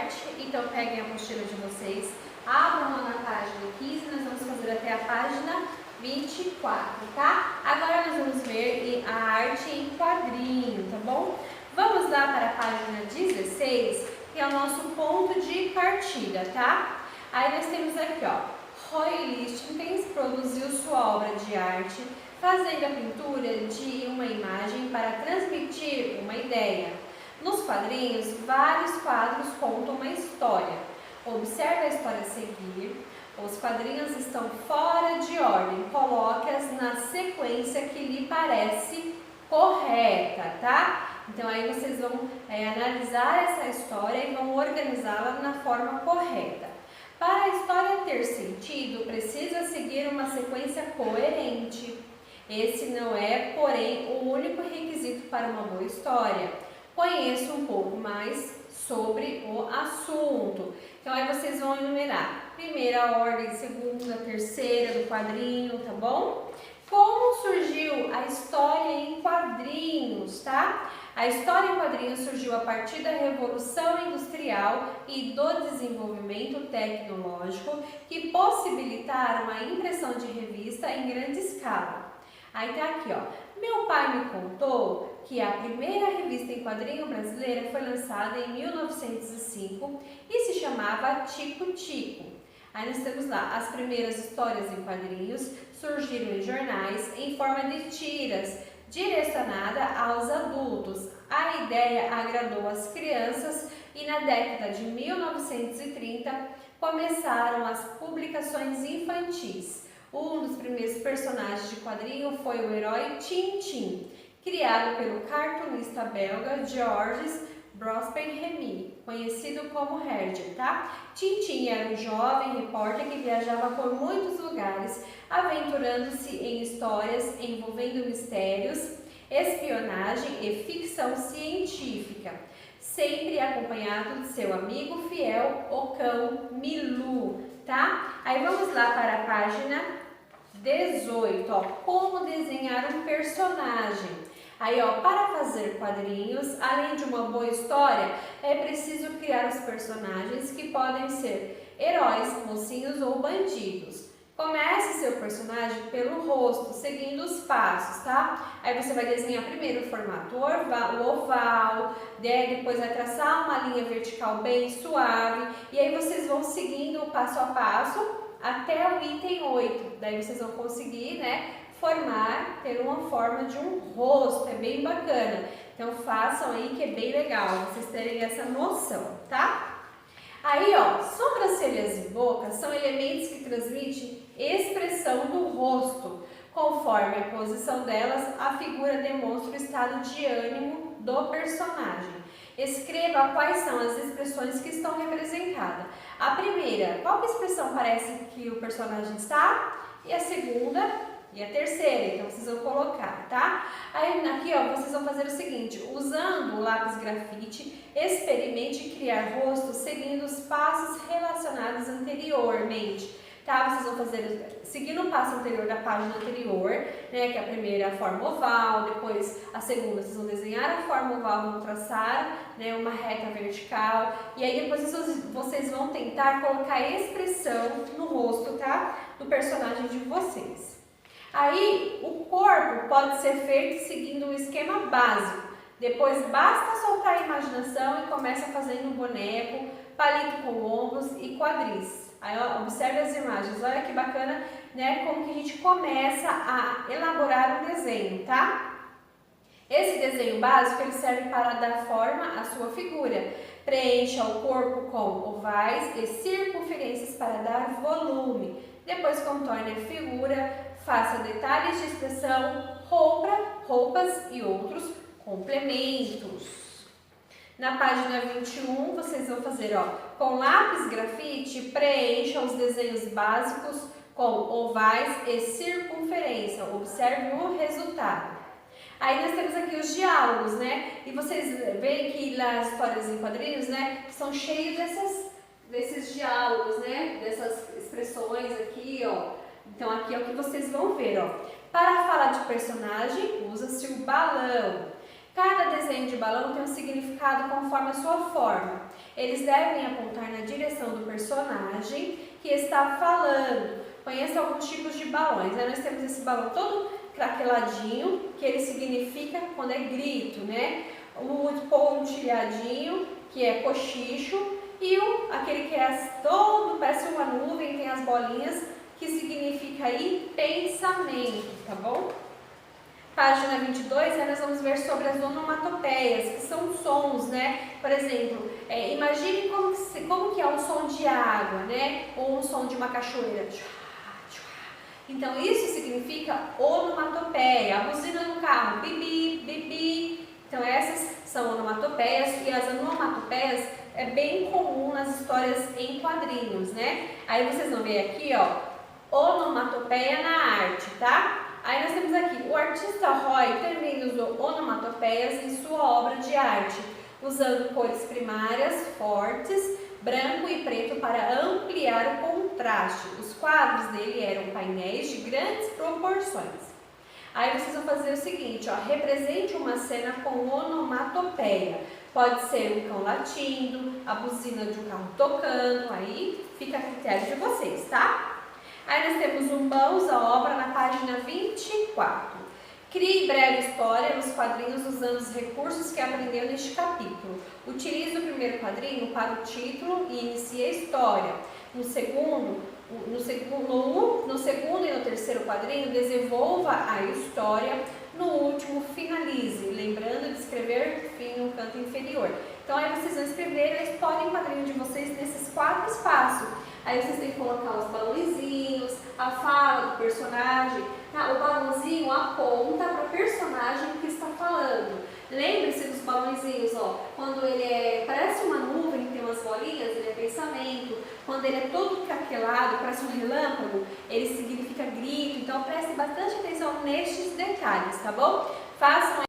arte. Então peguem a apostila de vocês, abram lá na página 15, nós vamos fazer até a página 24, tá? Agora nós vamos ver a arte em quadrinho, tá bom? Vamos lá para a página 16, que é o nosso ponto de partida, tá? Aí nós temos aqui, ó, Roy Lichtenstein produziu sua obra de arte fazendo a pintura de uma imagem para transmitir uma ideia. Nos quadrinhos, vários quadros contam uma história. Observe a história a seguir. Os quadrinhos estão fora de ordem. Coloque-as na sequência que lhe parece correta, tá? Então aí vocês vão analisar essa história e vão organizá-la na forma correta. Para a história ter sentido, precisa seguir uma sequência coerente. Esse não é, porém, o único requisito para uma boa história. Conheça um pouco mais sobre o assunto. Então aí vocês vão enumerar primeira ordem, segunda, terceira do quadrinho, tá bom? Como surgiu a história em quadrinhos, tá? A história em quadrinhos surgiu a partir da Revolução Industrial e do desenvolvimento tecnológico que possibilitaram a impressão de revista em grande escala. Aí tá aqui, ó. Meu pai me contou que a primeira revista em quadrinho brasileira foi lançada em 1905 e se chamava Tico Tico. Aí nós temos lá, as primeiras histórias em quadrinhos surgiram em jornais em forma de tiras, direcionada aos adultos. A ideia agradou as crianças e na década de 1930 começaram as publicações infantis. Um dos primeiros personagens de quadrinho foi o herói Tintin, criado pelo cartunista belga Georges Brospen-Rémy, conhecido como Herder, tá? Tintin era um jovem repórter que viajava por muitos lugares, aventurando-se em histórias envolvendo mistérios, espionagem e ficção científica, sempre acompanhado de seu amigo fiel, o cão Milou, tá? Aí vamos lá para a página 18, ó, como desenhar um personagem. Aí, ó, para fazer quadrinhos, além de uma boa história, é preciso criar os personagens que podem ser heróis, mocinhos ou bandidos. Comece seu personagem pelo rosto, seguindo os passos, tá? Aí você vai desenhar primeiro o formato oval, depois vai traçar uma linha vertical bem suave, e aí vocês vão seguindo o passo a passo até o item 8. Daí vocês vão conseguir, né, ter uma forma de um rosto, é bem bacana. Então façam aí que é bem legal, vocês terem essa noção, tá? Aí, ó, sobrancelhas e boca são elementos que transmitem expressão do rosto. Conforme a posição delas, a figura demonstra o estado de ânimo do personagem. Escreva quais são as expressões que estão representadas. A primeira, qual expressão parece que o personagem está? E a segunda e a terceira, então vocês vão colocar, tá? Aí aqui, ó, vocês vão fazer o seguinte, usando o lápis grafite, experimente criar rostos seguindo os passos relacionados anteriormente, tá? Vocês vão fazer, seguindo o passo anterior da página anterior, né, que é a primeira a forma oval, depois a segunda vocês vão desenhar a forma oval, vão traçar, né, uma reta vertical, e aí depois vocês vão tentar colocar expressão no rosto, tá? Do personagem de vocês. Aí, o corpo pode ser feito seguindo um esquema básico. Depois, basta soltar a imaginação e começa fazendo um boneco, palito com ombros e quadris. Aí, ó, observe as imagens. Olha que bacana, né? Como que a gente começa a elaborar um desenho, tá? Esse desenho básico, ele serve para dar forma à sua figura. Preencha o corpo com ovais e circunferências para dar volume. Depois, contorne a figura. Faça detalhes de expressão, roupas e outros complementos. Na página 21, vocês vão fazer, ó, com lápis grafite, preencha os desenhos básicos com ovais e circunferência. Observe o resultado. Aí nós temos aqui os diálogos, né? E vocês veem que nas histórias em quadrinhos, né, são cheios desses diálogos, né? Dessas expressões aqui, ó. Então aqui é o que vocês vão ver, ó. Para falar de personagem, usa-se o balão. Cada desenho de balão tem um significado conforme a sua forma. Eles devem apontar na direção do personagem que está falando. Conheça alguns tipos de balões. Aí nós temos esse balão todo craqueladinho, que ele significa quando é grito, né? O pontilhadinho, que é cochicho, e aquele que é todo, parece uma nuvem, tem as bolinhas, que significa aí pensamento, tá bom? Página 22, nós vamos ver sobre as onomatopeias, que são sons, né? Por exemplo, imagine como que é um som de água, né? Ou um som de uma cachoeira. Então, isso significa onomatopeia. A buzina no carro, bibi, bibi. Então, essas são onomatopeias, e as onomatopeias é bem comum nas histórias em quadrinhos, né? Aí vocês vão ver aqui, ó, onomatopeia na arte, tá? Aí nós temos aqui, o artista Roy também usou onomatopeias em sua obra de arte, usando cores primárias fortes, branco e preto para ampliar o contraste. Os quadros dele eram painéis de grandes proporções. Aí vocês vão fazer o seguinte, ó, represente uma cena com onomatopeia. Pode ser um cão latindo, a buzina de um carro tocando, aí fica a critério de vocês, tá? Aí nós temos um Mãos à Obra na página 24. Crie breve história nos quadrinhos usando os recursos que aprendeu neste capítulo. Utilize o primeiro quadrinho para o título e inicie a história. No segundo e no terceiro quadrinho, desenvolva a história. No último, finalize, lembrando de escrever fim no canto inferior. Então, aí vocês vão escrever a história em quadrinho de vocês nesses 4 espaços. Aí vocês têm que colocar os balãozinhos, a fala do personagem. Tá? O balãozinho aponta para o personagem que está falando. Lembre-se dos balãozinhos, ó. Quando ele parece uma nuvem que tem umas bolinhas, ele é pensamento. Quando ele é todo craquelado, parece um relâmpago, ele significa grito. Então preste bastante atenção nestes detalhes, tá bom? Façam